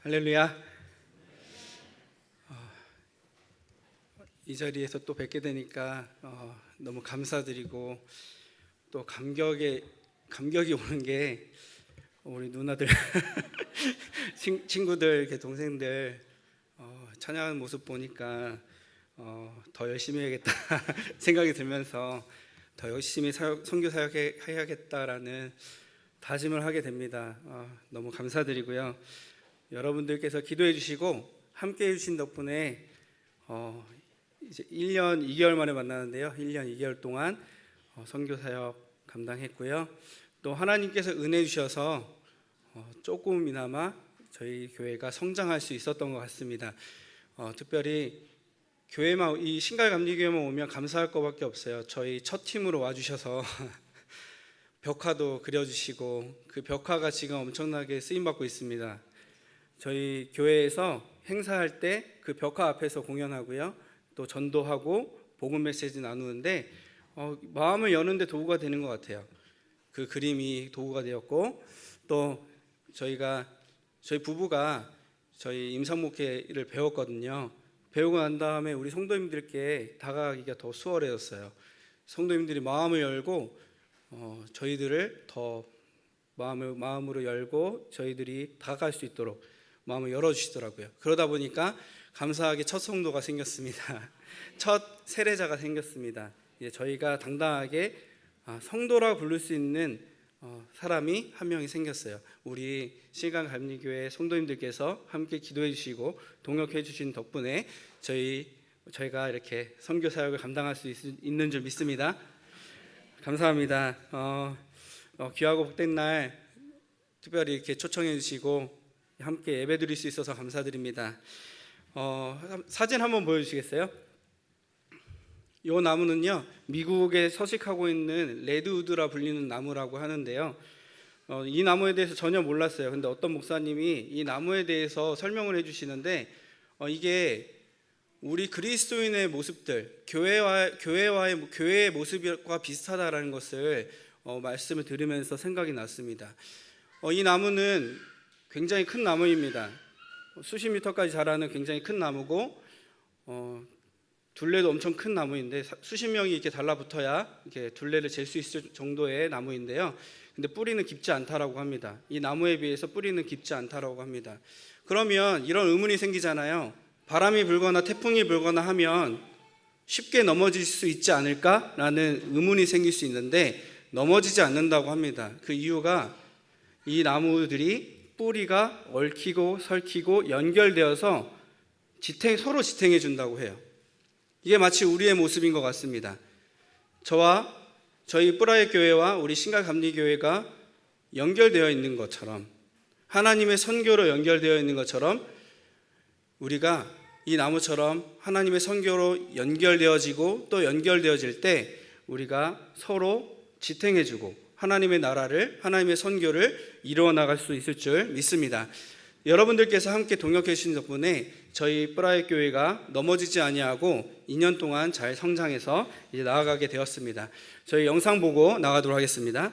할렐루야. 이 자리에서 또 뵙게 되니까 너무 감사드리고 또 감격이 오는 게 우리 누나들, 친구들, 이렇게 동생들 찬양하는 모습 보니까 더 열심히 해야겠다 생각이 들면서 더 열심히 선교 사역해야겠다라는 다짐을 하게 됩니다. 너무 감사드리고요. 여러분들께서 기도해 주시고 함께 해주신 덕분에 이제 1년 2개월 만에 만나는데요. 1년 2개월 동안 선교사역 감당했고요. 또 하나님께서 은혜 주셔서 조금이나마 저희 교회가 성장할 수 있었던 것 같습니다. 특별히 교회만, 이 신갈감리교회만 오면 감사할 것밖에 없어요. 저희 첫 팀으로 와주셔서 벽화도 그려주시고 그 벽화가 지금 엄청나게 쓰임받고 있습니다. 저희 교회에서 행사할 때 그 벽화 앞에서 공연하고요, 또 전도하고 복음 메시지 나누는데 마음을 여는데 도구가 되는 것 같아요. 그 그림이 도구가 되었고, 또 저희 부부가 저희 임상목회를 배웠거든요. 배우고 난 다음에 우리 성도님들께 다가가기가 더 수월해졌어요. 성도님들이 마음을 열고 저희들을 더 마음으로 열고 저희들이 다가갈 수 있도록 마음을 열어주시더라고요. 그러다 보니까 감사하게 첫 성도가 생겼습니다. 첫 세례자가 생겼습니다. 이제 저희가 당당하게 성도라고 부를 수 있는 사람이 한 명이 생겼어요. 우리 신갈감리교회 성도님들께서 함께 기도해 주시고 동역해 주신 덕분에 저희가 이렇게 선교 사역을 감당할 수 있는 줄 믿습니다. 감사합니다. 귀하고 복된 날 특별히 이렇게 초청해 주시고 함께 예배 드릴 수 있어서 감사드립니다. 사진 한번 보여주시겠어요? 이 나무는요, 미국에 서식하고 있는 레드우드라 불리는 나무라고 하는데요. 이 나무에 대해서 전혀 몰랐어요. 근데 어떤 목사님이 이 나무에 대해서 설명을 해주시는데 이게 우리 그리스도인의 모습들, 교회의 모습과 비슷하다라는 것을 말씀을 들으면서 생각이 났습니다. 이 나무는 굉장히 큰 나무입니다. 수십 미터까지 자라는 굉장히 큰 나무고 둘레도 엄청 큰 나무인데 수십 명이 이렇게 달라붙어야 이렇게 둘레를 잴 수 있을 정도의 나무인데요. 근데 뿌리는 깊지 않다라고 합니다. 이 나무에 비해서 뿌리는 깊지 않다라고 합니다. 그러면 이런 의문이 생기잖아요. 바람이 불거나 태풍이 불거나 하면 쉽게 넘어질 수 있지 않을까라는 의문이 생길 수 있는데 넘어지지 않는다고 합니다. 그 이유가 이 나무들이 뿌리가 얽히고 설키고 연결되어서 서로 지탱해 준다고 해요. 이게 마치 우리의 모습인 것 같습니다. 저희 뿌라의 교회와 우리 신갈감리교회가 연결되어 있는 것처럼, 하나님의 선교로 연결되어 있는 것처럼 우리가 이 나무처럼 하나님의 선교로 연결되어지고 또 연결되어질 때 우리가 서로 지탱해주고 하나님의 나라를, 하나님의 선교를 이루어 나갈 수 있을 줄 믿습니다. 여러분들께서 함께 동역해 주신 덕분에 저희 뿌라의 교회가 넘어지지 아니하고 2년 동안 잘 성장해서 이제 나아가게 되었습니다. 저희 영상 보고 나가도록 하겠습니다.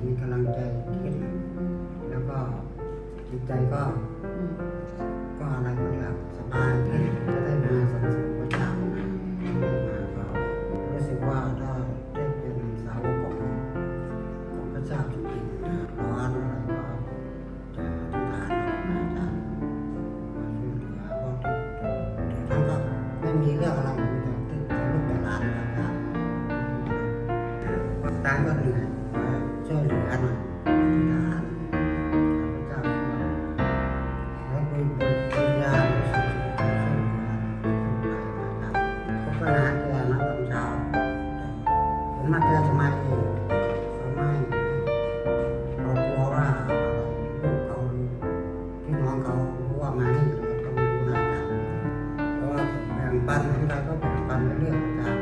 มีกำลังใจขึ้นแล้วก็จิตใจก็อะไรก็เรียกสบายขึ้นจะได้มาสรรเสริญพระเจ้ามาก็รู้สึกว่าได้เป็นสาวกของพระเจ้าจริงๆร้อนอะไรก็จะอธิษฐานเอาอาจารย์มาช่วยเหลือเพราะท่านก็ไม่มีเรื่องอะไรมีแต่ลูกแต่หลานอาจารย์ตายก็เหนื่อยช่วยเหลือหน่อยอธิษฐานพระเจ้าแล้วเป็นปัญญาในสิ่งที่ช่วยเหลือไปนะครับก็ไปหาแกนะตอนเช้าผมมาแกจะมาเองเขาไม่เรากลัวว่าลูกเขาพี่น้องเขารู้ว่ามานี่เลยต้องรู้นะอาจารย์เพราะว่าแบ่งปันอะไรก็แบ่งปันไปเรื่อยอาจารย์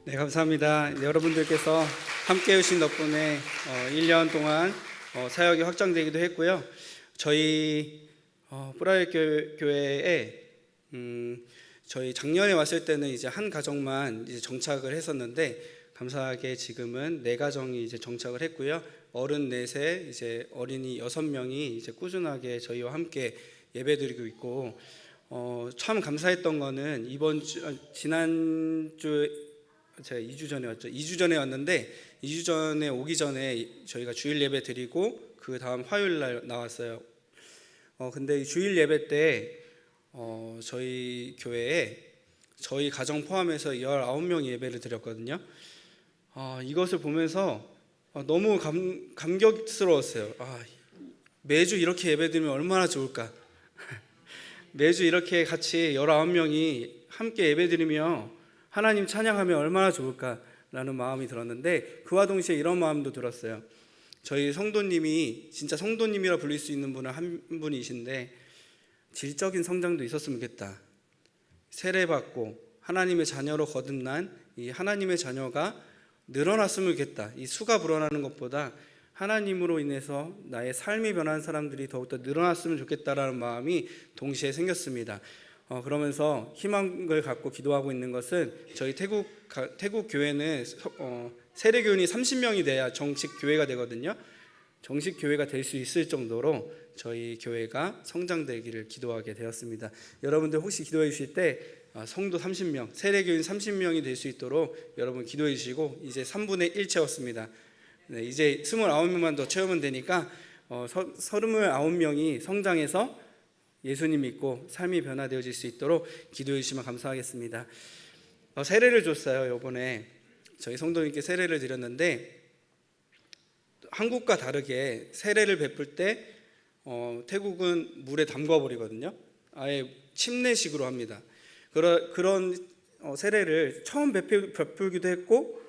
네, 감사합니다. 여러분들께서 함께 해주신 덕분에 1년 동안 사역이 확장되기도 했고요. 저희 뿌라일 교회에 저희 작년에 왔을 때는 이제 한 가정만 이제 정착을 했었는데 감사하게 지금은 4가정이 이제 정착을 했고요. 어른 4세, 이제 어린이 6명이 이제 꾸준하게 저희와 함께 예배드리고 있고 참 감사했던 거는 이번 지난주 제가 2주 전에 왔죠. 2주 전에 왔는데 2주 전에 오기 전에 저희가 주일 예배 드리고 그 다음 화요일 날 나왔어요. 근데 주일 예배 때 저희 교회에 저희 가정 포함해서 19명이 예배를 드렸거든요. 이것을 보면서 너무 감격스러웠어요. 매주 이렇게 예배 드리면 얼마나 좋을까. 매주 이렇게 같이 19명이 함께 예배 드리며 하나님 찬양하면 얼마나 좋을까라는 마음이 들었는데 그와 동시에 이런 마음도 들었어요. 저희 성도님이 진짜 성도님이라 불릴 수 있는 분은 한 분이신데 질적인 성장도 있었으면 좋겠다. 세례받고 하나님의 자녀로 거듭난 이 하나님의 자녀가 늘어났으면 좋겠다. 이 수가 불어나는 것보다 하나님으로 인해서 나의 삶이 변한 사람들이 더욱더 늘어났으면 좋겠다라는 마음이 동시에 생겼습니다. 그러면서 희망을 갖고 기도하고 있는 것은 저희 태국 교회는 세례교인이 30명이 돼야 정식 교회가 되거든요. 정식 교회가 될 수 있을 정도로 저희 교회가 성장되기를 기도하게 되었습니다. 여러분들 혹시 기도해 주실 때 성도 30명, 세례교인 30명이 될 수 있도록 여러분 기도해 주시고 이제 3분의 1 채웠습니다. 네, 이제 29명만 더 채우면 되니까 39명이 성장해서 예수님 믿고 삶이 변화되어질 수 있도록 기도해 주시면 감사하겠습니다. 세례를 줬어요. 이번에 저희 성도님께 세례를 드렸는데 한국과 다르게 세례를 베풀 때 태국은 물에 담가 버리거든요. 아예 침례식으로 합니다. 그런 세례를 처음 베풀기도 했고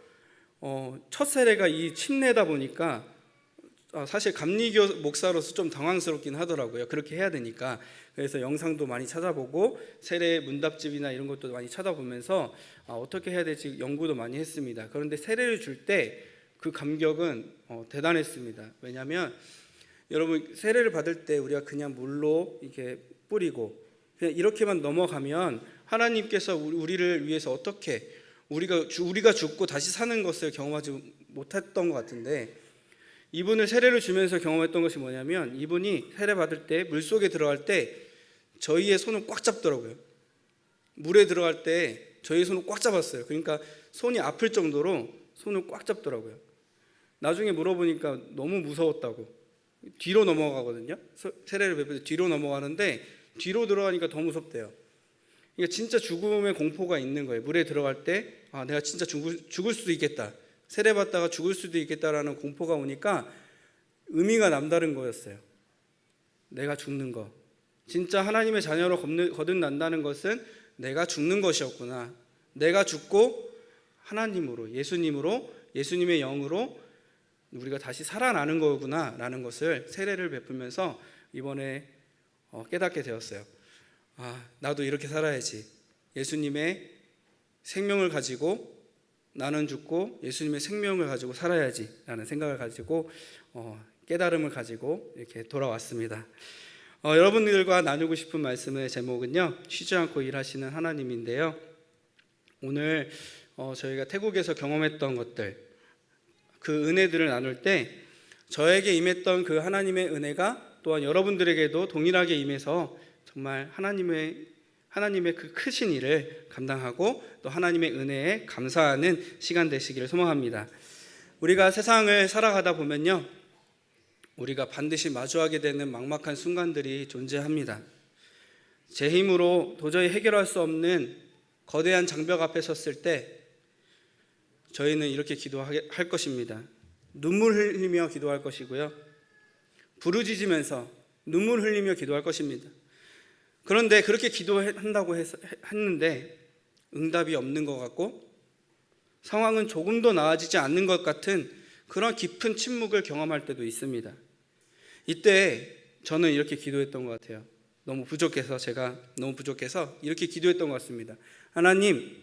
첫 세례가 이 침례다 보니까 사실 감리교 목사로서 좀 당황스럽긴 하더라고요. 그렇게 해야 되니까. 그래서 영상도 많이 찾아보고 세례 문답집이나 이런 것도 많이 찾아보면서 어떻게 해야 될지 연구도 많이 했습니다. 그런데 세례를 줄 때 그 감격은 대단했습니다. 왜냐하면 여러분 세례를 받을 때 우리가 그냥 물로 이렇게 뿌리고 그냥 이렇게만 넘어가면 하나님께서 우리를 위해서 어떻게 우리가 죽고 다시 사는 것을 경험하지 못했던 것 같은데 이분을 세례를 주면서 경험했던 것이 뭐냐면 이분이 세례 받을 때 물속에 들어갈 때 저희의 손을 꽉 잡더라고요. 물에 들어갈 때 저희 손을 꽉 잡았어요. 그러니까 손이 아플 정도로 손을 꽉 잡더라고요. 나중에 물어보니까 너무 무서웠다고. 뒤로 넘어가거든요. 세례를 베풀 때 뒤로 넘어가는데 뒤로 들어가니까 더 무섭대요. 그러니까 진짜 죽음의 공포가 있는 거예요. 물에 들어갈 때 내가 진짜 죽을 수도 있겠다. 세례받다가 죽을 수도 있겠다라는 공포가 오니까 의미가 남다른 거였어요. 내가 죽는 거. 진짜 하나님의 자녀로 거듭난다는 것은 내가 죽는 것이었구나. 내가 죽고 하나님으로, 예수님의 영으로 우리가 다시 살아나는 거구나 라는 것을 세례를 베풀면서 이번에 깨닫게 되었어요. 나도 이렇게 살아야지. 예수님의 생명을 가지고 나는 죽고 예수님의 생명을 가지고 살아야지 라는 생각을 가지고 깨달음을 가지고 이렇게 돌아왔습니다. 여러분들과 나누고 싶은 말씀의 제목은요, 쉬지 않고 일하시는 하나님인데요. 오늘 저희가 태국에서 경험했던 것들, 그 은혜들을 나눌 때 저에게 임했던 그 하나님의 은혜가 또한 여러분들에게도 동일하게 임해서 정말 하나님의 그 크신 일을 감당하고 또 하나님의 은혜에 감사하는 시간 되시기를 소망합니다. 우리가 세상을 살아가다 보면요, 우리가 반드시 마주하게 되는 막막한 순간들이 존재합니다. 제 힘으로 도저히 해결할 수 없는 거대한 장벽 앞에 섰을 때 저희는 이렇게 기도할 것입니다. 눈물 흘리며 기도할 것이고요, 부르짖으면서 눈물 흘리며 기도할 것입니다. 그런데 그렇게 기도한다고 했는데 응답이 없는 것 같고 상황은 조금도 나아지지 않는 것 같은 그런 깊은 침묵을 경험할 때도 있습니다. 이때 저는 이렇게 기도했던 것 같아요. 제가 너무 부족해서 이렇게 기도했던 것 같습니다. 하나님,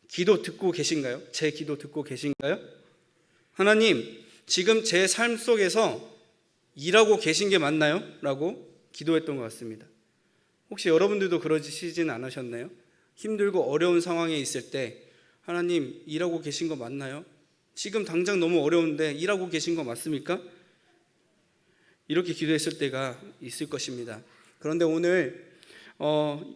기도 듣고 계신가요? 제 기도 듣고 계신가요? 하나님, 지금 제 삶 속에서 일하고 계신 게 맞나요? 라고 기도했던 것 같습니다. 혹시 여러분들도 그러시진 않으셨나요? 힘들고 어려운 상황에 있을 때 하나님, 일하고 계신 거 맞나요? 지금 당장 너무 어려운데 일하고 계신 거 맞습니까? 이렇게 기도했을 때가 있을 것입니다. 그런데 오늘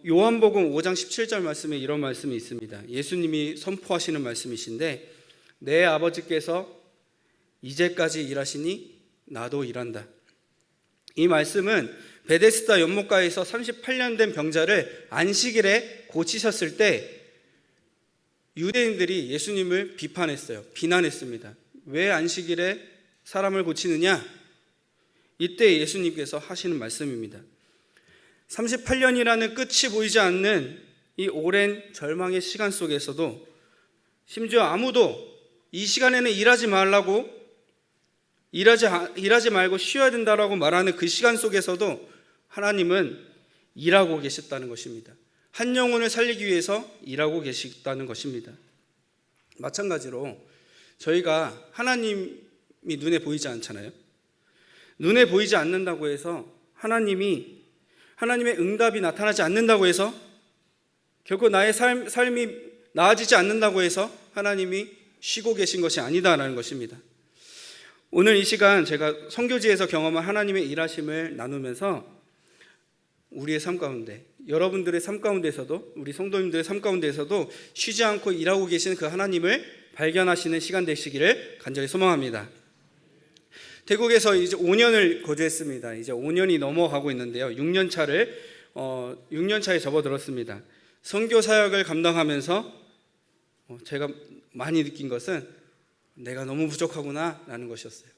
요한복음 5장 17절 말씀에 이런 말씀이 있습니다. 예수님이 선포하시는 말씀이신데, 내 아버지께서 이제까지 일하시니 나도 일한다. 이 말씀은 베데스다 연못가에서 38년 된 병자를 안식일에 고치셨을 때 유대인들이 예수님을 비난했습니다. 왜 안식일에 사람을 고치느냐? 이때 예수님께서 하시는 말씀입니다. 38년이라는 끝이 보이지 않는 이 오랜 절망의 시간 속에서도, 심지어 아무도 이 시간에는 일하지 말고 쉬어야 된다라고 말하는 그 시간 속에서도 하나님은 일하고 계셨다는 것입니다. 한 영혼을 살리기 위해서 일하고 계시다는 것입니다. 마찬가지로 저희가 하나님이 눈에 보이지 않잖아요. 눈에 보이지 않는다고 해서 하나님의 응답이 나타나지 않는다고 해서, 결국 나의 삶이 나아지지 않는다고 해서 하나님이 쉬고 계신 것이 아니다라는 것입니다. 오늘 이 시간 제가 선교지에서 경험한 하나님의 일하심을 나누면서 우리의 삶 가운데, 여러분들의 삶 가운데서도, 우리 성도님들의 삶 가운데서도 쉬지 않고 일하고 계시는 그 하나님을 발견하시는 시간 되시기를 간절히 소망합니다. 태국에서 이제 5년을 거주했습니다. 이제 5년이 넘어가고 있는데요. 6년 차에 접어들었습니다. 선교 사역을 감당하면서 제가 많이 느낀 것은 내가 너무 부족하구나 라는 것이었어요.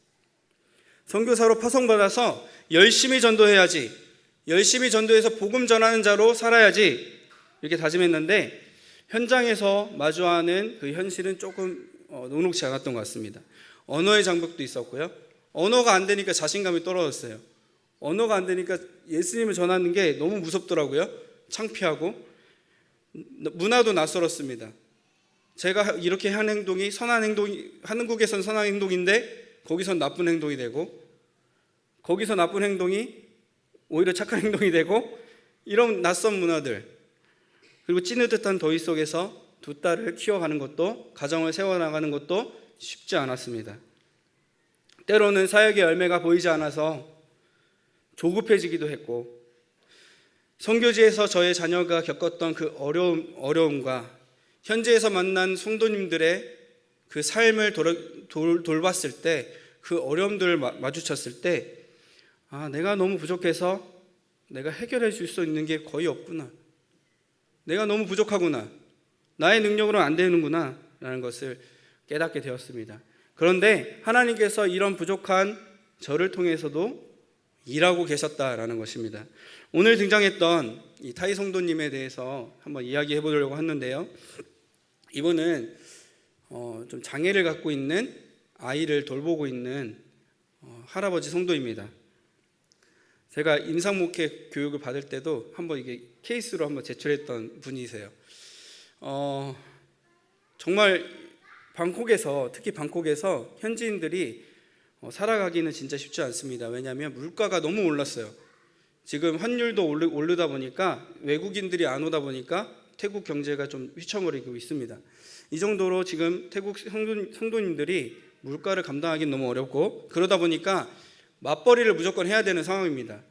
선교사로 파송받아서 열심히 전도해야지, 열심히 전도해서 복음 전하는 자로 살아야지, 이렇게 다짐했는데 현장에서 마주하는 그 현실은 조금 녹록지 않았던 것 같습니다. 언어의 장벽도 있었고요. 언어가 안 되니까 자신감이 떨어졌어요. 언어가 안 되니까 예수님을 전하는 게 너무 무섭더라고요. 창피하고 문화도 낯설었습니다. 제가 이렇게 한 행동이 선한 행동이, 한국에선 선한 행동인데 거기선 나쁜 행동이 되고, 거기서 나쁜 행동이 오히려 착한 행동이 되고, 이런 낯선 문화들, 그리고 찌느듯한 더위 속에서 두 딸을 키워가는 것도, 가정을 세워나가는 것도 쉽지 않았습니다. 때로는 사역의 열매가 보이지 않아서 조급해지기도 했고, 선교지에서 저의 자녀가 겪었던 그 어려움과 현지에서 만난 성도님들의 그 삶을 돌봤을 때, 그 어려움들을 마주쳤을 때, 내가 너무 부족해서 내가 해결해 줄 수 있는 게 거의 없구나, 내가 너무 부족하구나, 나의 능력으로는 안 되는구나 라는 것을 깨닫게 되었습니다. 그런데 하나님께서 이런 부족한 저를 통해서도 일하고 계셨다라는 것입니다. 오늘 등장했던 이 타이 성도님에 대해서 한번 이야기해 보려고 하는데요. 이분은 좀 장애를 갖고 있는 아이를 돌보고 있는 할아버지 성도입니다. 제가 임상목회 교육을 받을 때도 한번 이게 케이스로 한번 제출했던 분이세요. 정말 방콕에서, 특히 방콕에서 현지인들이 살아가기는 진짜 쉽지 않습니다. 왜냐하면 물가가 너무 올랐어요. 지금 환율도 오르다 보니까 외국인들이 안 오다 보니까 태국 경제가 좀 휘청거리고 있습니다. 이 정도로 지금 태국 성도님들이 물가를 감당하기는 너무 어렵고, 그러다 보니까 맞벌이를 무조건 해야 되는 상황입니다.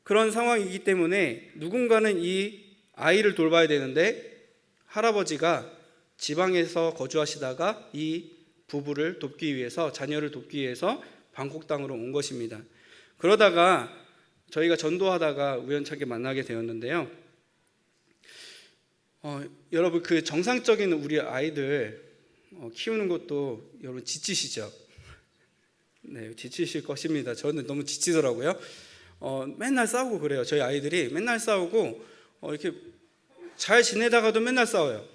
그런 상황이기 때문에 누군가는 이 아이를 돌봐야 되는데, 할아버지가 지방에서 거주하시다가 이 부부를 돕기 위해서, 자녀를 돕기 위해서 방콕 땅으로 온 것입니다. 그러다가 저희가 전도하다가 우연찮게 만나게 되었는데요. 여러분, 그 정상적인 우리 아이들 키우는 것도 여러분 지치시죠? 네, 지치실 것입니다. 저는 너무 지치더라고요. 맨날 싸우고 그래요. 저희 아이들이 맨날 싸우고 이렇게 잘 지내다가도 맨날 싸워요.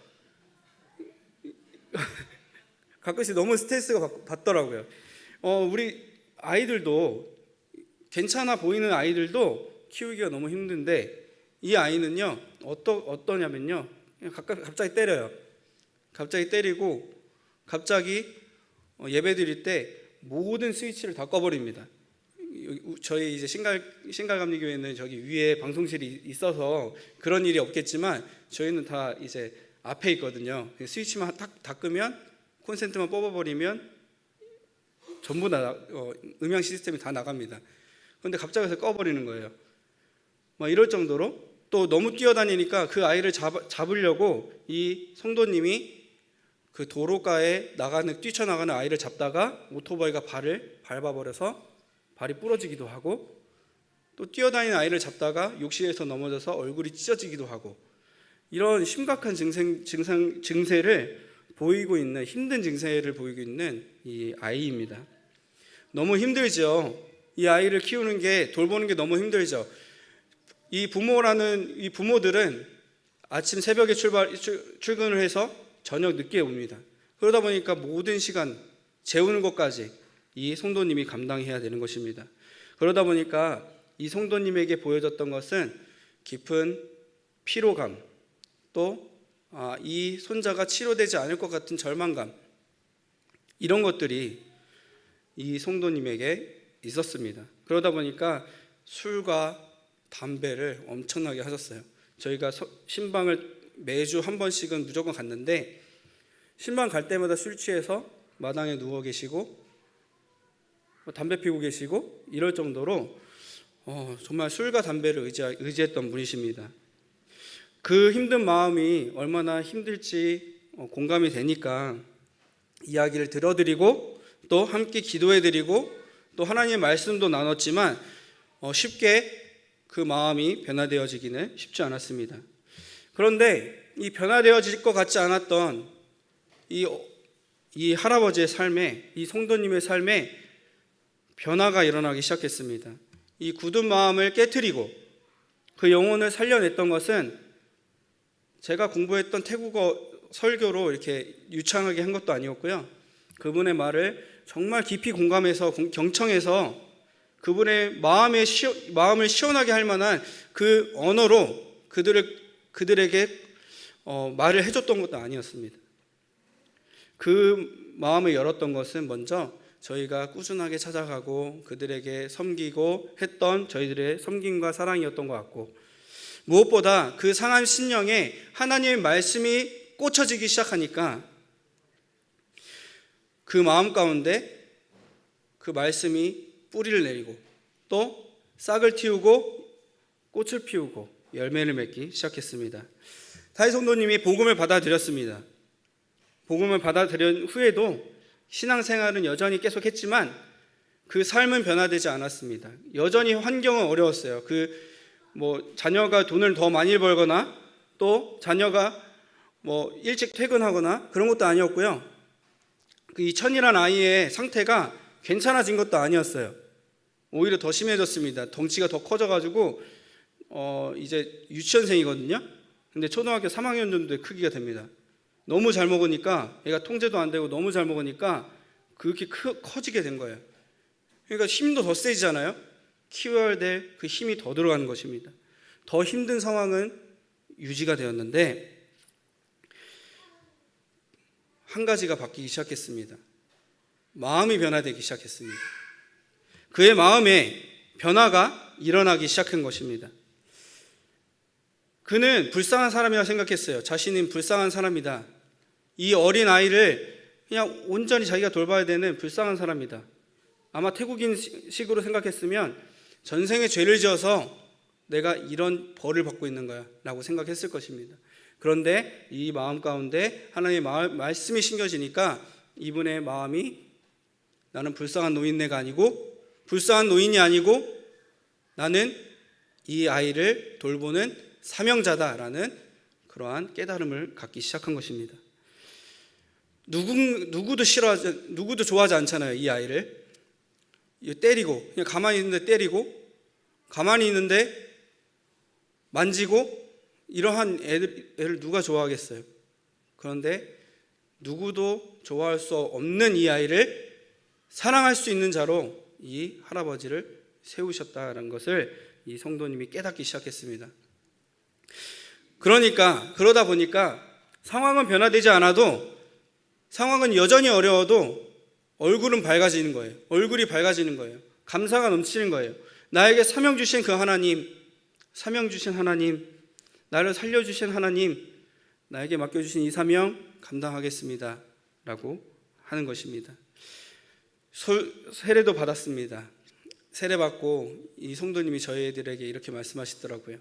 가끔씩 너무 스트레스가 받더라고요. 우리 아이들도, 괜찮아 보이는 아이들도 키우기가 너무 힘든데, 이 아이는요 어떠냐면요, 갑자기 때려요. 갑자기 때리고, 갑자기 예배 드릴 때 모든 스위치를 다 꺼버립니다. 저희 이제 신갈감리교회는 저기 위에 방송실이 있어서 그런 일이 없겠지만, 저희는 다 이제 앞에 있거든요. 스위치만 다 끄면, 콘센트만 뽑아버리면 전부 다 음향 시스템이 다 나갑니다. 그런데 갑자기 해서 꺼버리는 거예요. 막 이럴 정도로, 또 너무 뛰어다니니까 그 아이를 잡으려고 이 성도님이 그 도로가에 뛰쳐나가는 아이를 잡다가 오토바이가 발을 밟아버려서 발이 부러지기도 하고, 또 뛰어다니는 아이를 잡다가 욕실에서 넘어져서 얼굴이 찢어지기도 하고, 이런 심각한 증세를 보이고 있는, 힘든 증세를 보이고 있는 이 아이입니다. 너무 힘들죠. 이 아이를 키우는 게, 돌보는 게 너무 힘들죠. 이 부모들은 아침 새벽에 출근을 해서 저녁 늦게 옵니다. 그러다 보니까 모든 시간, 재우는 것까지 이 성도님이 감당해야 되는 것입니다. 그러다 보니까 이 성도님에게 보여졌던 것은 깊은 피로감, 또 이 손자가 치료되지 않을 것 같은 절망감, 이런 것들이 이 성도님에게 있었습니다. 그러다 보니까 술과 담배를 엄청나게 하셨어요. 저희가 신방을 매주 한 번씩은 무조건 갔는데, 신방 갈 때마다 술 취해서 마당에 누워 계시고 담배 피우고 계시고, 이럴 정도로 정말 술과 담배를 의지했던 분이십니다. 그 힘든 마음이 얼마나 힘들지 공감이 되니까 이야기를 들어드리고, 또 함께 기도해드리고, 또 하나님의 말씀도 나눴지만 쉽게 그 마음이 변화되어지기는 쉽지 않았습니다. 그런데 이 변화되어질 것 같지 않았던 이 할아버지의 삶에, 이 성도님의 삶에 변화가 일어나기 시작했습니다. 이 굳은 마음을 깨트리고 그 영혼을 살려냈던 것은 제가 공부했던 태국어 설교로 이렇게 유창하게 한 것도 아니었고요. 그분의 말을 정말 깊이 공감해서, 경청해서 그분의 마음을 시원하게 할 만한 그 언어로 그들에게 말을 해줬던 것도 아니었습니다. 그 마음을 열었던 것은 먼저 저희가 꾸준하게 찾아가고 그들에게 섬기고 했던 저희들의 섬김과 사랑이었던 것 같고, 무엇보다 그 상한 심령에 하나님의 말씀이 꽂혀지기 시작하니까 그 마음 가운데 그 말씀이 뿌리를 내리고, 또 싹을 틔우고 꽃을 피우고 열매를 맺기 시작했습니다. 타이 성도님이 복음을 받아들였습니다. 복음을 받아들인 후에도 신앙생활은 여전히 계속했지만 그 삶은 변화되지 않았습니다. 여전히 환경은 어려웠어요. 자녀가 돈을 더 많이 벌거나, 또 자녀가 뭐 일찍 퇴근하거나 그런 것도 아니었고요. 이 천이란 아이의 상태가 괜찮아진 것도 아니었어요. 오히려 더 심해졌습니다. 덩치가 더 커져가지고 이제 유치원생이거든요. 근데 초등학교 3학년 정도의 크기가 됩니다. 너무 잘 먹으니까 얘가 통제도 안 되고 너무 잘 먹으니까 그렇게 커지게 된 거예요. 그러니까 힘도 더 세지잖아요. 키워야 될 그 힘이 더 들어가는 것입니다. 더 힘든 상황은 유지가 되었는데 한 가지가 바뀌기 시작했습니다. 마음이 변화되기 시작했습니다. 그의 마음에 변화가 일어나기 시작한 것입니다. 그는 불쌍한 사람이라 생각했어요. 자신은 불쌍한 사람이다. 이 어린 아이를 그냥 온전히 자기가 돌봐야 되는 불쌍한 사람이다. 아마 태국인식으로 생각했으면 전생에 죄를 지어서 내가 이런 벌을 받고 있는 거야 라고 생각했을 것입니다. 그런데 이 마음 가운데 하나님의 말씀이 심겨지니까 이분의 마음이 나는 불쌍한 노인네가 아니고 불쌍한 노인이 아니고 나는 이 아이를 돌보는 사명자다라는 그러한 깨달음을 갖기 시작한 것입니다. 누구도 좋아하지 않잖아요. 이 아이를 때리고 그냥 가만히 있는데 때리고 가만히 있는데 만지고 이러한 애를 누가 좋아하겠어요? 그런데 누구도 좋아할 수 없는 이 아이를 사랑할 수 있는 자로 이 할아버지를 세우셨다는 것을 이 성도님이 깨닫기 시작했습니다. 그러다 보니까 상황은 변화되지 않아도 상황은 여전히 어려워도 얼굴은 밝아지는 거예요. 얼굴이 밝아지는 거예요. 감사가 넘치는 거예요. 나에게 사명 주신 그 하나님, 사명 주신 하나님, 나를 살려주신 하나님, 나에게 맡겨주신 이 사명 감당하겠습니다 라고 하는 것입니다. 세례도 받았습니다. 세례 받고 이 성도님이 저희들에게 이렇게 말씀하시더라고요.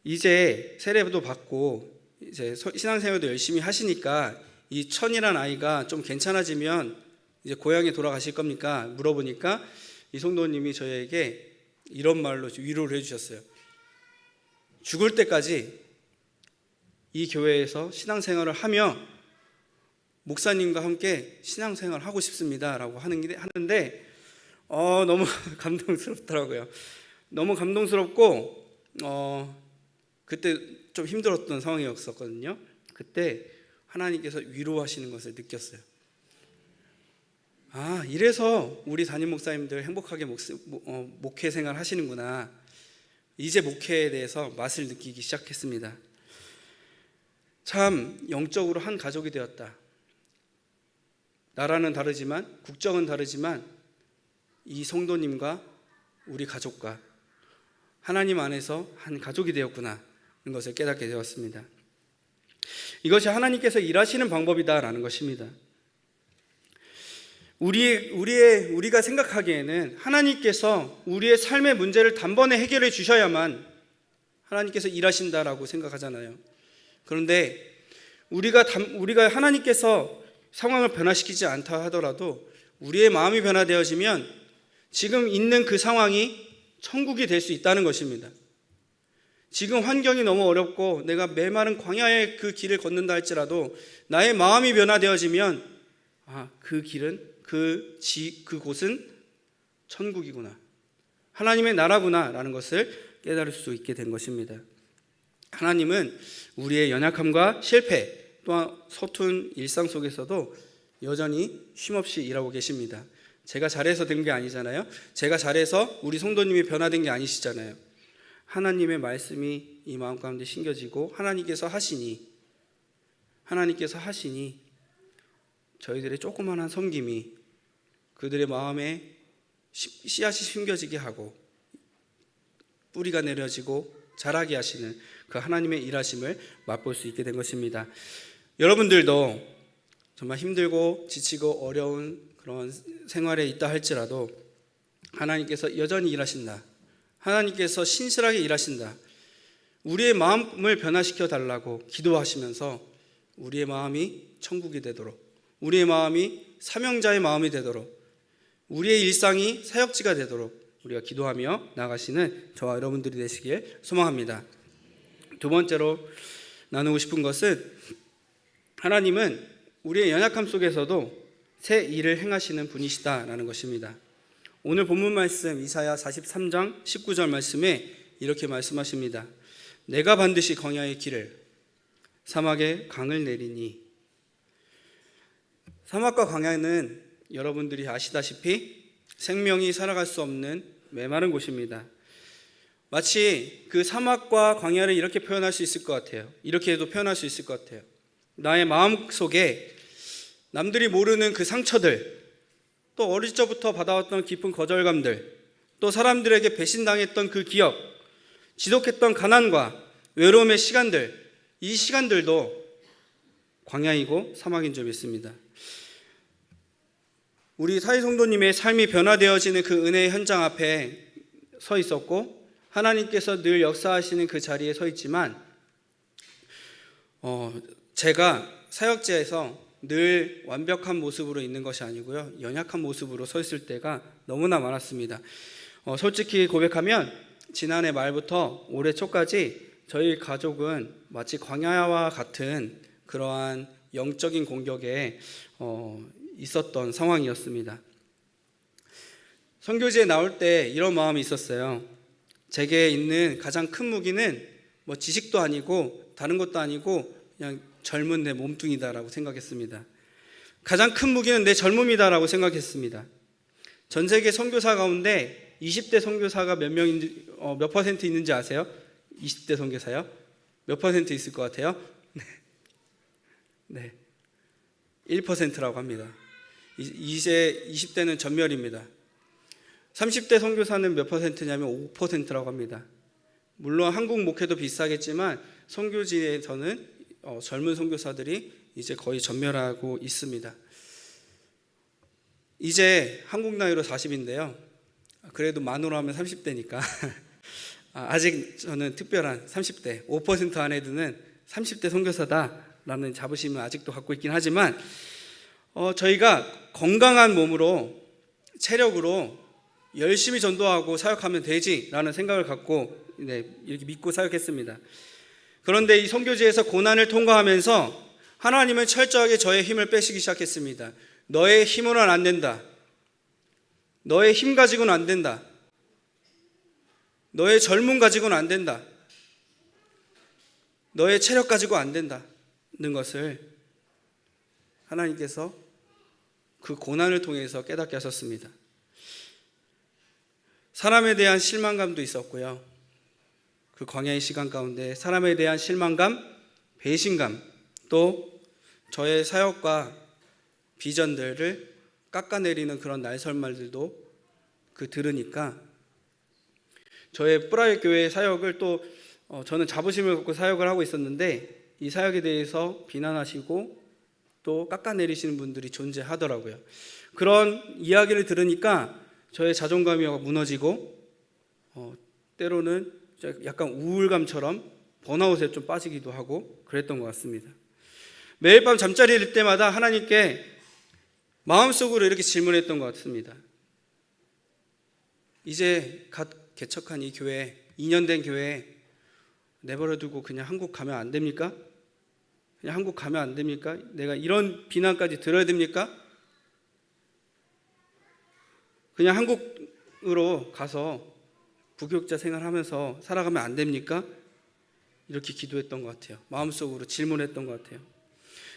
이제 세례도 받고 이제 신앙생활도 열심히 하시니까 이 천이란 아이가 좀 괜찮아지면 이제 고향에 돌아가실 겁니까? 물어보니까 이 성도님이 저희에게 이런 말로 위로를 해주셨어요. 죽을 때까지 이 교회에서 신앙생활을 하며 목사님과 함께 신앙생활을 하고 싶습니다 라고 하는데 너무 감동스럽더라고요. 너무 감동스럽고 그때 좀 힘들었던 상황이었거든요. 그때 하나님께서 위로하시는 것을 느꼈어요. 이래서 우리 담임 목사님들 행복하게 목회 생활 하시는구나. 이제 목회에 대해서 맛을 느끼기 시작했습니다. 참 영적으로 한 가족이 되었다. 나라는 다르지만 국적은 다르지만 이 성도님과 우리 가족과 하나님 안에서 한 가족이 되었구나 하는 것을 깨닫게 되었습니다. 이것이 하나님께서 일하시는 방법이다라는 것입니다. 우리가 생각하기에는 하나님께서 우리의 삶의 문제를 단번에 해결해 주셔야만 하나님께서 일하신다라고 생각하잖아요. 그런데 우리가 하나님께서 상황을 변화시키지 않다 하더라도 우리의 마음이 변화되어지면 지금 있는 그 상황이 천국이 될 수 있다는 것입니다. 지금 환경이 너무 어렵고 내가 메마른 광야의 그 길을 걷는다 할지라도 나의 마음이 변화되어지면 그 길은 그곳은 천국이구나, 하나님의 나라구나 라는 것을 깨달을 수 있게 된 것입니다. 하나님은 우리의 연약함과 실패 또한 서툰 일상 속에서도 여전히 쉼없이 일하고 계십니다. 제가 잘해서 된 게 아니잖아요. 제가 잘해서 우리 성도님이 변화된 게 아니시잖아요. 하나님의 말씀이 이 마음 가운데 심겨지고 하나님께서 하시니 저희들의 조그마한 섬김이 그들의 마음에 씨앗이 심겨지게 하고 뿌리가 내려지고 자라게 하시는 그 하나님의 일하심을 맛볼 수 있게 된 것입니다. 여러분들도 정말 힘들고 지치고 어려운 그런 생활에 있다 할지라도 하나님께서 여전히 일하신다, 하나님께서 신실하게 일하신다, 우리의 마음을 변화시켜 달라고 기도하시면서 우리의 마음이 천국이 되도록, 우리의 마음이 사명자의 마음이 되도록, 우리의 일상이 사역지가 되도록 우리가 기도하며 나아가시는 저와 여러분들이 되시길 소망합니다. 두 번째로 나누고 싶은 것은 하나님은 우리의 연약함 속에서도 새 일을 행하시는 분이시다라는 것입니다. 오늘 본문 말씀 이사야 43장 19절 말씀에 이렇게 말씀하십니다. 내가 반드시 광야의 길을 사막에 강을 내리니. 사막과 광야는 여러분들이 아시다시피 생명이 살아갈 수 없는 메마른 곳입니다. 마치 그 사막과 광야를 이렇게 표현할 수 있을 것 같아요. 이렇게도 표현할 수 있을 것 같아요. 나의 마음 속에 남들이 모르는 그 상처들, 또 어릴 적부터 받아왔던 깊은 거절감들, 또 사람들에게 배신당했던 그 기억, 지독했던 가난과 외로움의 시간들, 이 시간들도 광야이고 사막인 줄 믿습니다. 우리 사회 성도님의 삶이 변화되어지는 그 은혜의 현장 앞에 서 있었고 하나님께서 늘 역사하시는 그 자리에 서 있지만 제가 사역지에서 늘 완벽한 모습으로 있는 것이 아니고요, 연약한 모습으로 서 있을 때가 너무나 많았습니다. 솔직히 고백하면 지난해 말부터 올해 초까지 저희 가족은 마치 광야와 같은 그러한 영적인 공격에 있었던 상황이었습니다. 선교지에 나올 때 이런 마음이 있었어요. 제게 있는 가장 큰 무기는 뭐 지식도 아니고 다른 것도 아니고 그냥 젊은 내 몸뚱이다라고 생각했습니다. 가장 큰 무기는 내 젊음이다라고 생각했습니다. 전 세계 선교사 가운데 20대 선교사가 몇 퍼센트 있는지 아세요? 20대 선교사요? 몇 퍼센트 있을 것 같아요? 네, 1%라고 합니다. 이제 20대는 전멸입니다. 30대 선교사는 몇 퍼센트냐면 5%라고 합니다. 물론 한국 목회도 비슷하겠지만 선교지에서는 젊은 선교사들이 이제 거의 전멸하고 있습니다. 이제 한국 나이로 40인데요. 그래도 만으로 하면 30대니까 아직 저는 특별한 30대, 5% 안에 드는 30대 선교사다라는 자부심을 아직도 갖고 있긴 하지만 저희가 건강한 몸으로 체력으로 열심히 전도하고 사역하면 되지라는 생각을 갖고 이렇게 믿고 사역했습니다. 그런데 이 선교지에서 고난을 통과하면서 하나님은 철저하게 저의 힘을 빼시기 시작했습니다. 너의 힘으로는 안 된다. 너의 힘 가지고는 안 된다. 너의 젊음 가지고는 안 된다. 너의 체력 가지고 안 된다는 것을 하나님께서 그 고난을 통해서 깨닫게 하셨습니다. 사람에 대한 실망감도 있었고요. 그 광야의 시간 가운데 사람에 대한 실망감, 배신감, 또 저의 사역과 비전들을 깎아내리는 그런 날설말들도 들으니까 저의 뿌라의 교회 사역을 또 저는 자부심을 갖고 사역을 하고 있었는데 이 사역에 대해서 비난하시고 또 깎아내리시는 분들이 존재하더라고요. 그런 이야기를 들으니까 저의 자존감이 무너지고 때로는 약간 우울감처럼 번아웃에 좀 빠지기도 하고 그랬던 것 같습니다. 매일 밤 잠자리에 들 때마다 하나님께 마음속으로 이렇게 질문했던 것 같습니다. 이제 갓 개척한 이 교회, 2년 된 교회 내버려두고 그냥 한국 가면 안 됩니까? 그냥 한국 가면 안 됩니까? 내가 이런 비난까지 들어야 됩니까? 그냥 한국으로 가서 부교육자 생활하면서 살아가면 안 됩니까? 이렇게 기도했던 것 같아요. 마음속으로 질문했던 것 같아요.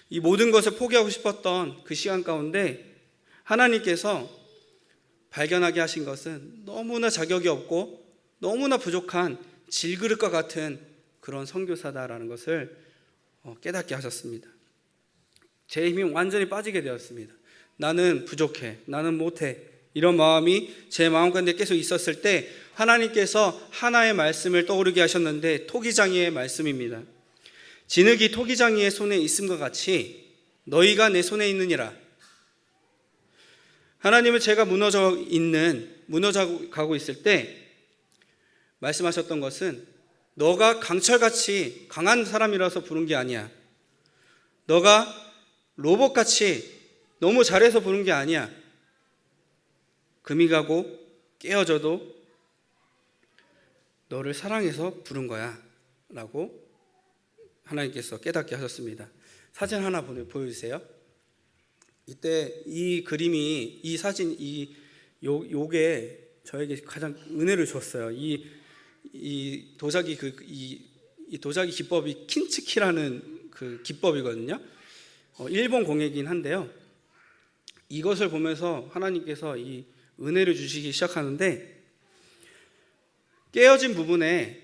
이 모든 것을 포기하고 싶었던 그 시간 가운데 하나님께서 발견하게 하신 것은 너무나 자격이 없고 너무나 부족한 질그릇과 같은 그런 선교사다라는 것을 깨닫게 하셨습니다. 제 힘이 완전히 빠지게 되었습니다. 나는 부족해, 나는 못해, 이런 마음이 제 마음 가운데 계속 있었을 때 하나님께서 하나의 말씀을 떠오르게 하셨는데 토기장이의 말씀입니다. 진흙이 토기장이의 손에 있음과 같이 너희가 내 손에 있느니라. 하나님은 제가 무너져 가고 있을 때 말씀하셨던 것은 너가 강철같이 강한 사람이라서 부른 게 아니야. 너가 로봇같이 너무 잘해서 부른 게 아니야. 금이 가고 깨어져도 너를 사랑해서 부른 거야 라고 하나님께서 깨닫게 하셨습니다. 사진 하나 보여주세요. 이때 이 그림이, 이 사진, 요게 저에게 가장 은혜를 줬어요. 이 도자기 이 도자기 기법이 킨츠키라는 그 기법이거든요. 일본 공예긴 한데요. 이것을 보면서 하나님께서 이 은혜를 주시기 시작하는데, 깨어진 부분에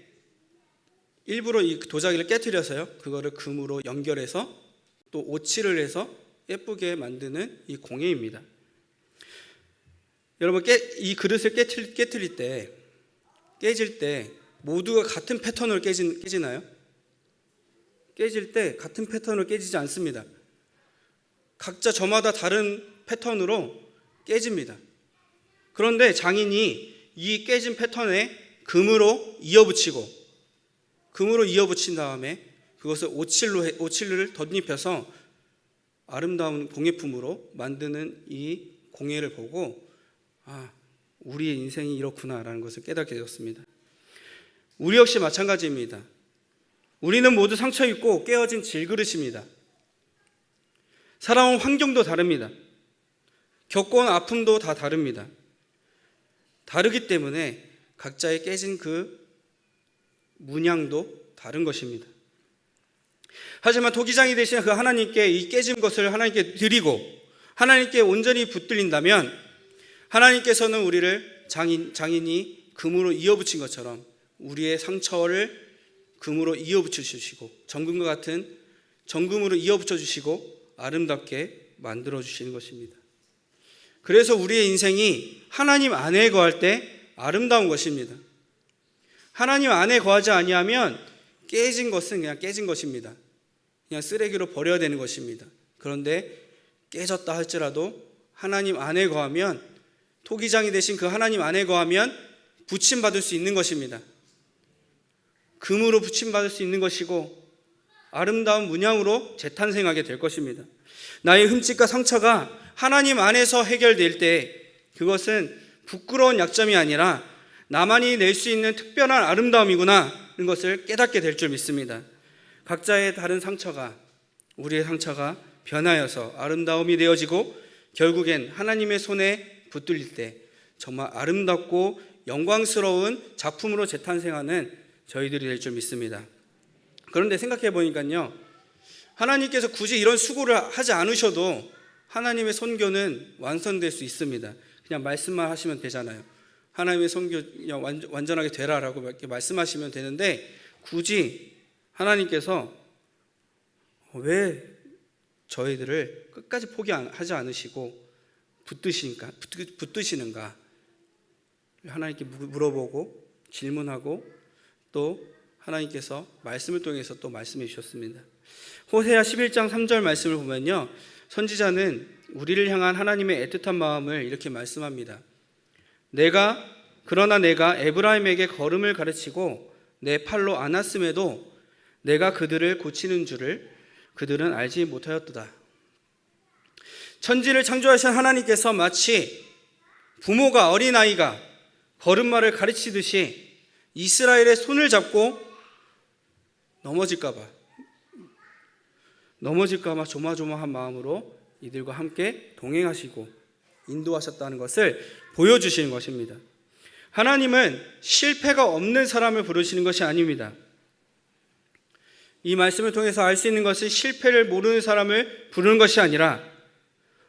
일부러 이 도자기를 깨트려서요, 그거를 금으로 연결해서 또 오칠을 해서 예쁘게 만드는 이 공예입니다. 여러분, 이 그릇을 깨트릴 때, 깨질 때 모두가 같은 패턴으로 깨지나요? 깨질 때 같은 패턴으로 깨지지 않습니다. 각자 저마다 다른 패턴으로 깨집니다. 그런데 장인이 이 깨진 패턴에 금으로 이어붙인 다음에 그것을 오칠을 덧입혀서 아름다운 공예품으로 만드는 이 공예를 보고, 우리의 인생이 이렇구나라는 것을 깨닫게 되었습니다. 우리 역시 마찬가지입니다. 우리는 모두 상처 입고 깨어진 질그릇입니다. 살아온 환경도 다릅니다. 겪어온 아픔도 다 다릅니다. 다르기 때문에 각자의 깨진 그 문양도 다른 것입니다. 하지만 토기장이 되신 그 하나님께 이 깨진 것을 하나님께 드리고 하나님께 온전히 붙들린다면, 하나님께서는 우리를 장인이 금으로 이어붙인 것처럼 우리의 상처를 금으로 이어붙여 주시고, 정금과 같은 정금으로 이어붙여 주시고 아름답게 만들어 주시는 것입니다. 그래서 우리의 인생이 하나님 안에 거할 때 아름다운 것입니다. 하나님 안에 거하지 아니하면 깨진 것은 그냥 깨진 것입니다. 그냥 쓰레기로 버려야 되는 것입니다. 그런데 깨졌다 할지라도 하나님 안에 거하면, 토기장이 되신 그 하나님 안에 거하면 부침받을 수 있는 것입니다. 금으로 부침받을 수 있는 것이고 아름다운 문양으로 재탄생하게 될 것입니다. 나의 흠집과 상처가 하나님 안에서 해결될 때 그것은 부끄러운 약점이 아니라 나만이 낼 수 있는 특별한 아름다움이구나 하는 것을 깨닫게 될 줄 믿습니다. 각자의 다른 상처가, 우리의 상처가 변하여서 아름다움이 되어지고 결국엔 하나님의 손에 붙들릴 때 정말 아름답고 영광스러운 작품으로 재탄생하는 저희들이 될 줄 믿습니다. 그런데 생각해 보니까요, 하나님께서 굳이 이런 수고를 하지 않으셔도 하나님의 선교는 완성될 수 있습니다. 그냥 말씀만 하시면 되잖아요. 하나님의 선교 완전하게 되라라고 이렇게 말씀하시면 되는데, 굳이 하나님께서 왜 저희들을 끝까지 포기하지 않으시고 붙드시는가 하나님께 물어보고 질문하고, 또 하나님께서 말씀을 통해서 또 말씀해 주셨습니다. 호세아 11장 3절 말씀을 보면요, 선지자는 우리를 향한 하나님의 애틋한 마음을 이렇게 말씀합니다. 그러나 내가 에브라임에게 걸음을 가르치고 내 팔로 안았음에도 내가 그들을 고치는 줄을 그들은 알지 못하였도다. 천지를 창조하신 하나님께서 마치 부모가 어린아이가 걸음마를 가르치듯이 이스라엘의 손을 잡고 넘어질까 봐 조마조마한 마음으로 이들과 함께 동행하시고 인도하셨다는 것을 보여주시는 것입니다. 하나님은 실패가 없는 사람을 부르시는 것이 아닙니다. 이 말씀을 통해서 알 수 있는 것은 실패를 모르는 사람을 부르는 것이 아니라,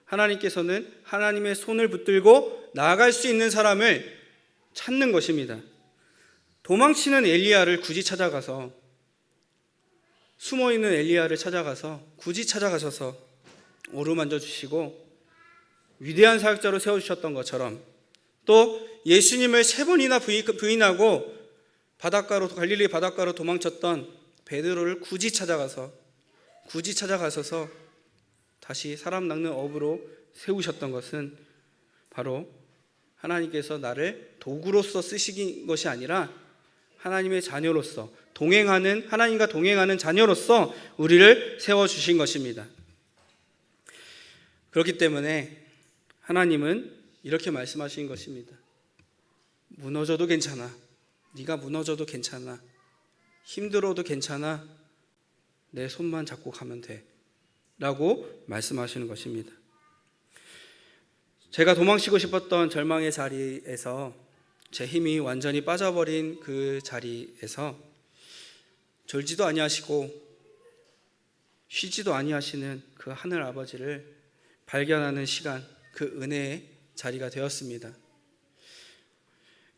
하나님께서는 하나님의 손을 붙들고 나아갈 수 있는 사람을 찾는 것입니다. 도망치는 엘리야를 굳이 찾아가서, 숨어있는 엘리야를 찾아가서 굳이 찾아가셔서 어루만져 주시고 위대한 사역자로 세워주셨던 것처럼, 또 예수님을 3번이나 부인하고 갈릴리 바닷가로 도망쳤던 베드로를 굳이 찾아가셔서 다시 사람 낚는 어부로 세우셨던 것은 바로 하나님께서 나를 도구로서 쓰신 것이 아니라 하나님의 자녀로서 하나님과 동행하는 자녀로서 우리를 세워주신 것입니다. 그렇기 때문에 하나님은 이렇게 말씀하신 것입니다. 무너져도 괜찮아. 네가 무너져도 괜찮아. 힘들어도 괜찮아. 내 손만 잡고 가면 돼 라고 말씀하시는 것입니다. 제가 도망치고 싶었던 절망의 자리에서 제 힘이 완전히 빠져버린 그 자리에서 졸지도 아니하시고 쉬지도 아니하시는 그 하늘 아버지를 발견하는 시간, 그 은혜의 자리가 되었습니다.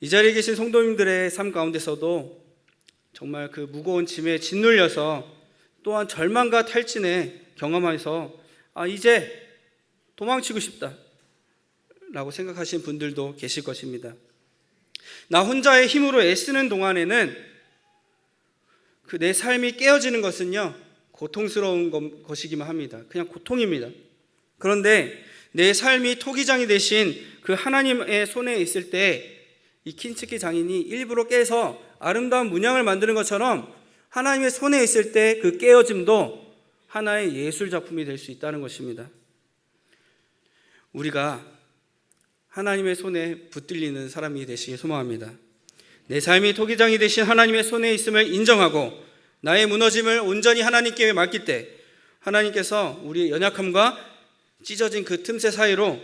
이 자리에 계신 성도님들의 삶 가운데서도 정말 그 무거운 짐에 짓눌려서 또한 절망과 탈진에 경험해서 이제 도망치고 싶다 라고 생각하시는 분들도 계실 것입니다. 나 혼자의 힘으로 애쓰는 동안에는 그 내 삶이 깨어지는 것은요 고통스러운 것이기만 합니다. 그냥 고통입니다. 그런데 내 삶이 토기장이 되신 그 하나님의 손에 있을 때 이 킨츠키 장인이 일부러 깨서 아름다운 문양을 만드는 것처럼 하나님의 손에 있을 때 그 깨어짐도 하나의 예술 작품이 될 수 있다는 것입니다. 우리가 하나님의 손에 붙들리는 사람이 되시길 소망합니다. 내 삶이 토기장이 되신 하나님의 손에 있음을 인정하고 나의 무너짐을 온전히 하나님께 맡길 때 하나님께서 우리의 연약함과 찢어진 그 틈새 사이로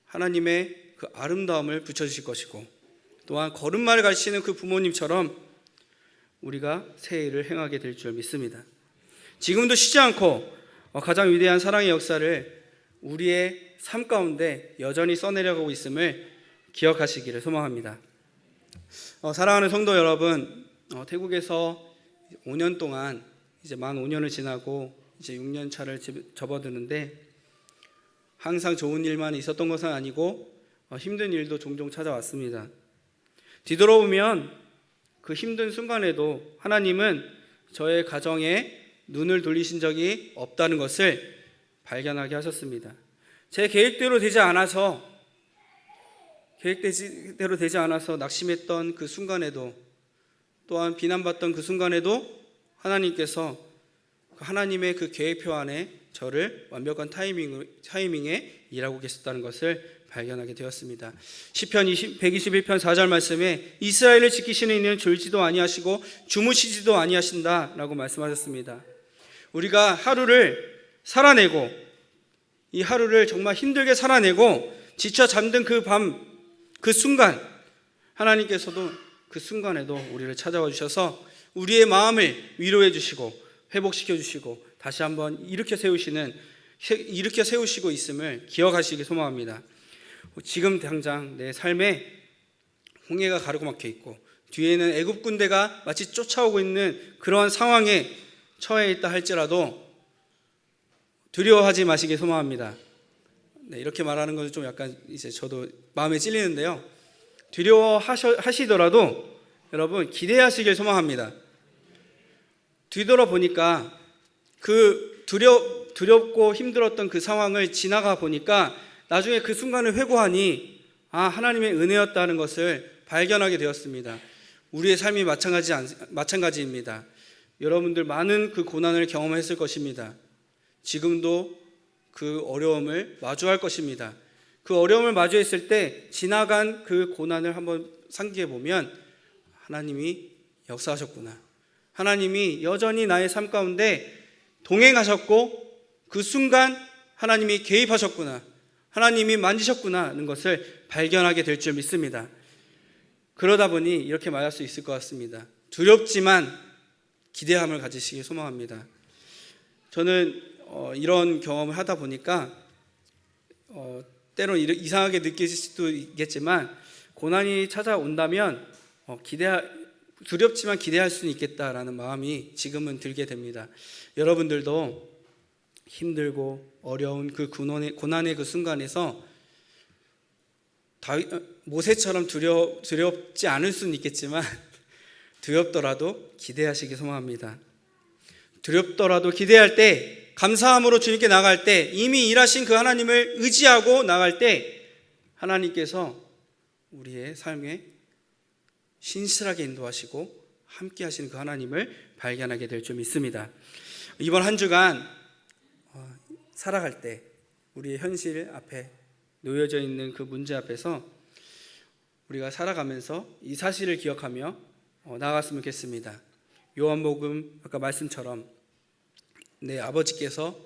하나님의 그 아름다움을 붙여주실 것이고 또한 걸음마를 가르치는 그 부모님처럼 우리가 새 일을 행하게 될 줄 믿습니다. 지금도 쉬지 않고 가장 위대한 사랑의 역사를 우리의 삶 가운데 여전히 써내려가고 있음을 기억하시기를 소망합니다. 사랑하는 성도 여러분, 태국에서 5년 동안 이제 만 5년을 지나고 이제 6년 차를 접어드는데 항상 좋은 일만 있었던 것은 아니고 힘든 일도 종종 찾아왔습니다. 뒤돌아보면 그 힘든 순간에도 하나님은 저의 가정에 눈을 돌리신 적이 없다는 것을 발견하게 하셨습니다. 제 계획대로 되지 않아서 낙심했던 그 순간에도 또한 비난받던 그 순간에도 하나님께서 하나님의 그 계획표 안에 저를 완벽한 타이밍에 일하고 계셨다는 것을 발견하게 되었습니다. 시편 121편 4절 말씀에 이스라엘을 지키시는 이는 졸지도 아니하시고 주무시지도 아니하신다라고 말씀하셨습니다. 우리가 하루를 살아내고 이 하루를 정말 힘들게 살아내고 지쳐 잠든 그 밤, 그 순간 하나님께서도 그 순간에도 우리를 찾아와 주셔서 우리의 마음을 위로해 주시고 회복시켜 주시고 다시 한번 일으켜 세우시고 있음을 기억하시기 소망합니다. 지금 당장 내 삶에 홍해가 가로막혀 있고 뒤에는 애굽 군대가 마치 쫓아오고 있는 그러한 상황에 처해 있다 할지라도 두려워하지 마시기 소망합니다. 네, 이렇게 말하는 것은 좀 약간 이제 저도 마음에 찔리는데요. 두려워하시더라도 여러분 기대하시길 소망합니다. 뒤돌아보니까 그 두렵고 힘들었던 그 상황을 지나가 보니까 나중에 그 순간을 회고하니 하나님의 은혜였다는 것을 발견하게 되었습니다. 우리의 삶이 마찬가지입니다. 여러분들 많은 그 고난을 경험했을 것입니다. 지금도 그 어려움을 마주할 것입니다. 그 어려움을 마주했을 때 지나간 그 고난을 한번 상기해 보면 하나님이 역사하셨구나. 하나님이 여전히 나의 삶 가운데 동행하셨고 그 순간 하나님이 개입하셨구나. 하나님이 만지셨구나 하는 것을 발견하게 될 줄 믿습니다. 그러다 보니 이렇게 말할 수 있을 것 같습니다. 두렵지만 기대함을 가지시기 소망합니다. 저는 이런 경험을 하다 보니까 때론 이상하게 느끼실 수도 있겠지만 고난이 찾아온다면 두렵지만 기대할 수는 있겠다라는 마음이 지금은 들게 됩니다. 여러분들도 힘들고 어려운 그 고난의 그 순간에서 모세처럼 두렵지 않을 수는 있겠지만 두렵더라도 기대하시기 소망합니다. 두렵더라도 기대할 때 감사함으로 주님께 나갈 때 이미 일하신 그 하나님을 의지하고 나갈 때 하나님께서 우리의 삶에 신실하게 인도하시고 함께 하시는 그 하나님을 발견하게 될 줄 믿습니다. 이번 한 주간 살아갈 때 우리의 현실 앞에 놓여져 있는 그 문제 앞에서 우리가 살아가면서 이 사실을 기억하며 나아갔으면 좋겠습니다. 요한복음 아까 말씀처럼 내 아버지께서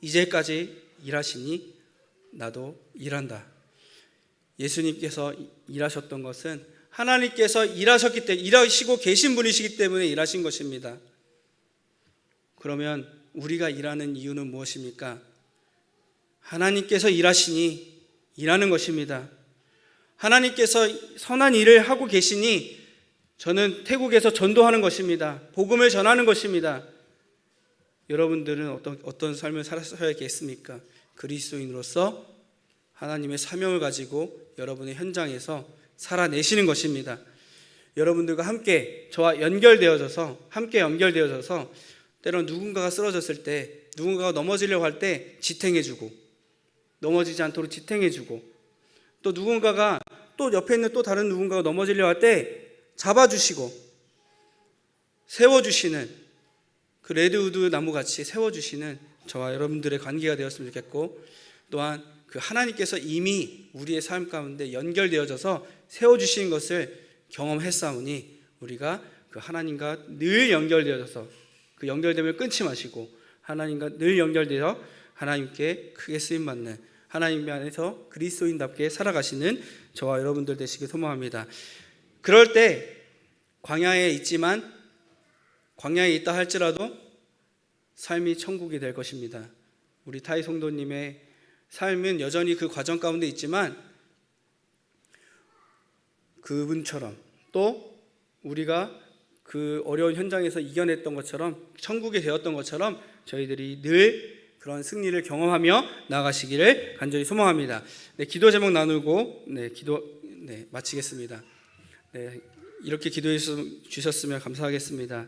이제까지 일하시니 나도 일한다. 예수님께서 일하셨던 것은 하나님께서 일하셨기 때문에, 일하시고 계신 분이시기 때문에 일하신 것입니다. 그러면 우리가 일하는 이유는 무엇입니까? 하나님께서 일하시니 일하는 것입니다. 하나님께서 선한 일을 하고 계시니 저는 태국에서 전도하는 것입니다. 복음을 전하는 것입니다. 여러분들은 어떤 삶을 살아야겠습니까? 그리스도인으로서 하나님의 사명을 가지고 여러분의 현장에서 살아내시는 것입니다. 여러분들과 함께 저와 연결되어져서 때로는 누군가가 쓰러졌을 때, 누군가가 넘어지려고 할 때 지탱해주고, 넘어지지 않도록 지탱해주고, 또 누군가가 또 옆에 있는 또 다른 누군가가 넘어지려고 할 때 잡아주시고 세워주시는, 그 레드우드 나무같이 세워주시는 저와 여러분들의 관계가 되었으면 좋겠고, 또한 그 하나님께서 이미 우리의 삶 가운데 연결되어져서 세워주신 것을 경험했사오니 우리가 그 하나님과 늘 연결되어져서 그 연결됨을 끊지 마시고 하나님과 늘 연결되어 하나님께 크게 쓰임받는, 하나님 안에서 그리스도인답게 살아가시는 저와 여러분들 되시길 소망합니다. 그럴 때 광야에 있지만, 광야에 있다 할지라도 삶이 천국이 될 것입니다. 우리 타이 성도님의 삶은 여전히 그 과정 가운데 있지만 그분처럼, 또 우리가 그 어려운 현장에서 이겨냈던 것처럼, 천국이 되었던 것처럼 저희들이 늘 그런 승리를 경험하며 나아가시기를 간절히 소망합니다. 네, 기도 제목 나누고 마치겠습니다. 네, 이렇게 기도해 주셨으면 감사하겠습니다.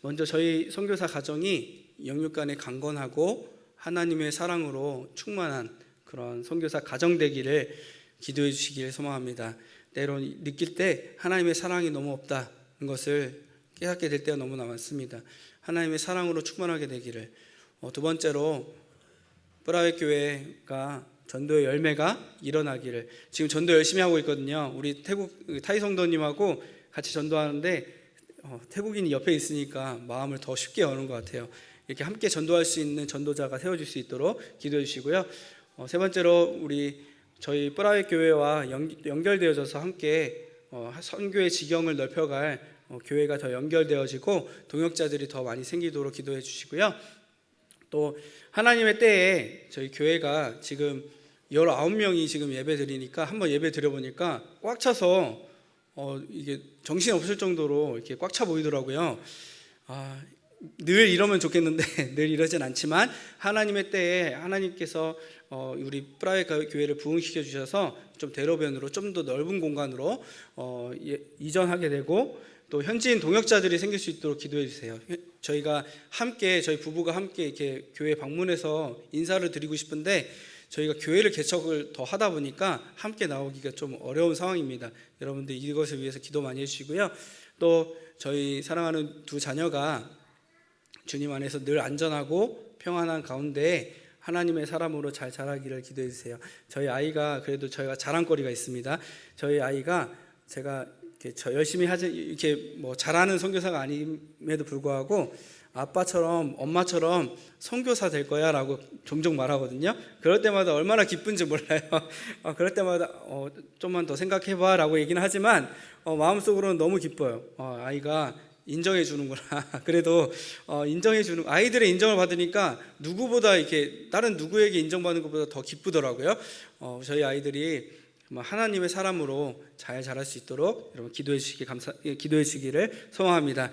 먼저 저희 선교사 가정이 영육간에 강건하고 하나님의 사랑으로 충만한 그런 선교사 가정 되기를 기도해 주시기를 소망합니다. 때론 느낄 때 하나님의 사랑이 너무 없다는 것을 깨닫게 될 때가 너무나 많습니다. 하나님의 사랑으로 충만하게 되기를. 두 번째로 뿌라웨 교회가 전도의 열매가 일어나기를. 지금 전도 열심히 하고 있거든요. 우리 태국 타이 성도님하고 같이 전도하는데 태국인이 옆에 있으니까 마음을 더 쉽게 여는 것 같아요. 이렇게 함께 전도할 수 있는 전도자가 세워질 수 있도록 기도해 주시고요. 세 번째로 저희 뿌라웨 교회와 연결되어져서 함께 선교의 지경을 넓혀갈 교회가 더 연결되어지고 동역자들이 더 많이 생기도록 기도해 주시고요. 또 하나님의 때에 저희 교회가 지금 19명이 지금 예배 드리니까, 한번 예배 드려보니까 꽉 차서 이게 정신 없을 정도로 이렇게 꽉 차 보이더라고요. 늘 이러면 좋겠는데 늘 이러진 않지만 하나님의 때에 하나님께서 우리 뿌라웨 교회를 부흥시켜 주셔서 좀 대로변으로, 좀 더 넓은 공간으로 이전하게 되고, 또 현지인 동역자들이 생길 수 있도록 기도해 주세요. 저희 부부가 함께 이렇게 교회 방문해서 인사를 드리고 싶은데 저희가 교회를 개척을 더 하다 보니까 함께 나오기가 좀 어려운 상황입니다. 여러분들 이것을 위해서 기도 많이 해주시고요. 또 저희 사랑하는 두 자녀가 주님 안에서 늘 안전하고 평안한 가운데 하나님의 사람으로 잘 자라기를 기도해 주세요. 저희 아이가, 그래도 저희가 자랑거리가 있습니다. 저희 아이가 제가 열심히 이렇게 잘하는 선교사가 아님에도 불구하고 아빠처럼 엄마처럼 선교사 될 거야 라고 종종 말하거든요. 그럴 때마다 얼마나 기쁜지 몰라요. 그럴 때마다 좀만 더 생각해봐 라고 얘기는 하지만 마음속으로는 너무 기뻐요. 아이가 인정해 주는구나. 그래도 아이들의 인정을 받으니까 누구보다, 이렇게 다른 누구에게 인정받는 것보다 더 기쁘더라고요. 저희 아이들이 하나님의 사람으로 잘 자랄 수 있도록 여러분 기도해 주시기를 소망합니다.